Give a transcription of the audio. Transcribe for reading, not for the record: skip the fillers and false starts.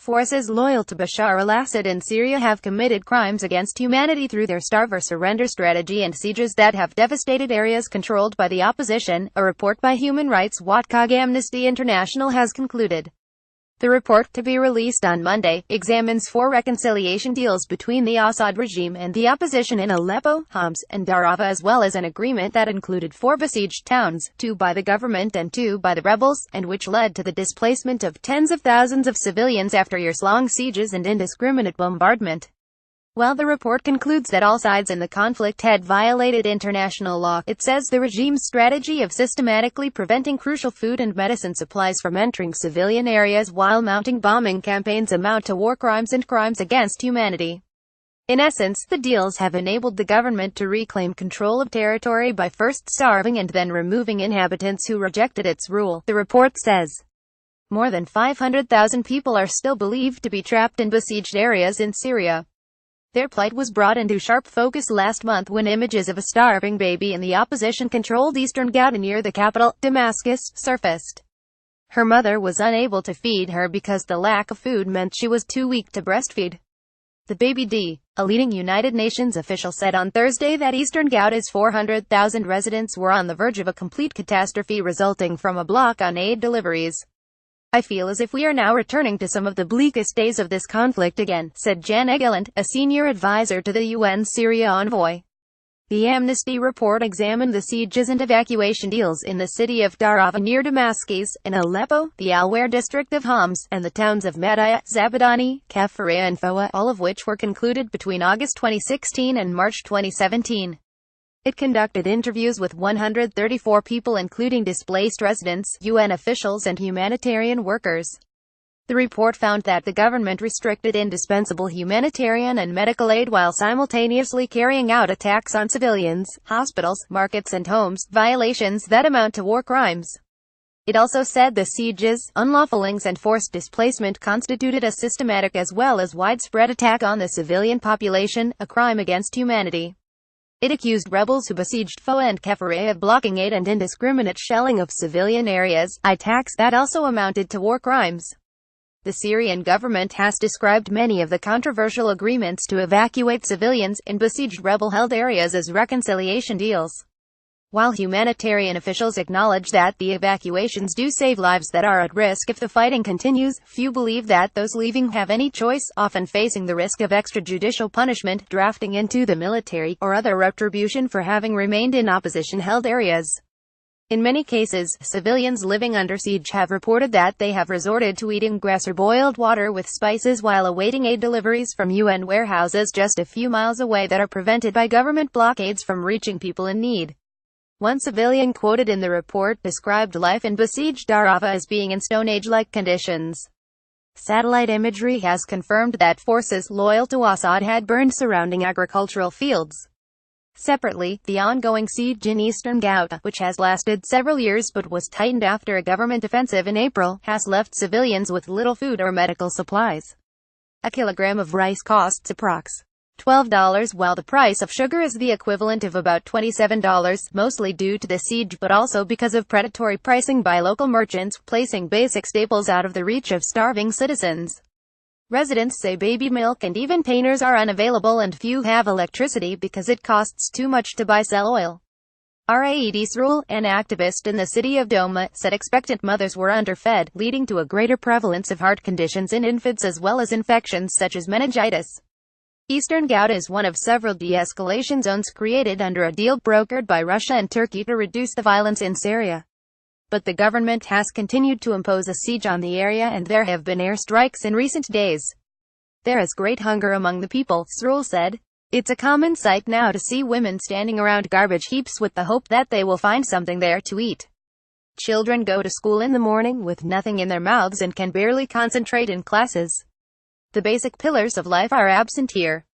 Forces loyal to Bashar al-Assad in Syria have committed crimes against humanity through their starve-or-surrender strategy and sieges that have devastated areas controlled by the opposition, a report by human rights watcog Amnesty International has concluded. The report, to be released on Monday, examines 4 reconciliation deals between the Assad regime and the opposition in Aleppo, Homs, and Darava, as well as an agreement that included 4 besieged towns, 2 by the government and 2 by the rebels, and which led to the displacement of tens of thousands of civilians after years-long sieges and indiscriminate bombardment. While the report concludes that all sides in the conflict had violated international law, it says the regime's strategy of systematically preventing crucial food and medicine supplies from entering civilian areas while mounting bombing campaigns amount to war crimes and crimes against humanity. In essence, the deals have enabled the government to reclaim control of territory by first starving and then removing inhabitants who rejected its rule, the report says. More than 500,000 people are still believed to be trapped in besieged areas in Syria. Their plight was brought into sharp focus last month when images of a starving baby in the opposition-controlled eastern Ghouta near the capital, Damascus, surfaced. Her mother was unable to feed her because the lack of food meant she was too weak to breastfeed. The baby D. A leading United Nations official said on Thursday that eastern Ghouta's 400,000 residents were on the verge of a complete catastrophe resulting from a block on aid deliveries. "I feel as if we are now returning to some of the bleakest days of this conflict again," said Jan Egeland, a senior advisor to the UN Syria envoy. The Amnesty report examined the sieges and evacuation deals in the city of Darava near Damascus, in Aleppo, the Al-Ware district of Homs, and the towns of Madaya, Zabadani, Kafria and Foa, all of which were concluded between August 2016 and March 2017. It conducted interviews with 134 people including displaced residents, UN officials and humanitarian workers. The report found that the government restricted indispensable humanitarian and medical aid while simultaneously carrying out attacks on civilians, hospitals, markets and homes, violations that amount to war crimes. It also said the sieges, unlawfulings and forced displacement constituted a systematic as well as widespread attack on the civilian population, a crime against humanity. It accused rebels who besieged Foa and Kefere of blocking aid and indiscriminate shelling of civilian areas, attacks that also amounted to war crimes. The Syrian government has described many of the controversial agreements to evacuate civilians in besieged rebel-held areas as reconciliation deals. While humanitarian officials acknowledge that the evacuations do save lives that are at risk if the fighting continues, few believe that those leaving have any choice, often facing the risk of extrajudicial punishment, drafting into the military, or other retribution for having remained in opposition-held areas. In many cases, civilians living under siege have reported that they have resorted to eating grass or boiled water with spices while awaiting aid deliveries from UN warehouses just a few miles away that are prevented by government blockades from reaching people in need. One civilian quoted in the report described life in besieged Darava as being in Stone Age-like conditions. Satellite imagery has confirmed that forces loyal to Assad had burned surrounding agricultural fields. Separately, the ongoing siege in eastern Ghouta, which has lasted several years but was tightened after a government offensive in April, has left civilians with little food or medical supplies. A kilogram of rice costs approx. $12, while the price of sugar is the equivalent of about $27, mostly due to the siege but also because of predatory pricing by local merchants, placing basic staples out of the reach of starving citizens. Residents say baby milk and even painters are unavailable and few have electricity because it costs too much to buy cell oil. Raed Isrul, an activist in the city of Doma, said expectant mothers were underfed, leading to a greater prevalence of heart conditions in infants as well as infections such as meningitis. Eastern Ghouta is one of several de-escalation zones created under a deal brokered by Russia and Turkey to reduce the violence in Syria. But the government has continued to impose a siege on the area and there have been airstrikes in recent days. There is great hunger among the people, Srul said. It's a common sight now to see women standing around garbage heaps with the hope that they will find something there to eat. Children go to school in the morning with nothing in their mouths and can barely concentrate in classes. The basic pillars of life are absent here.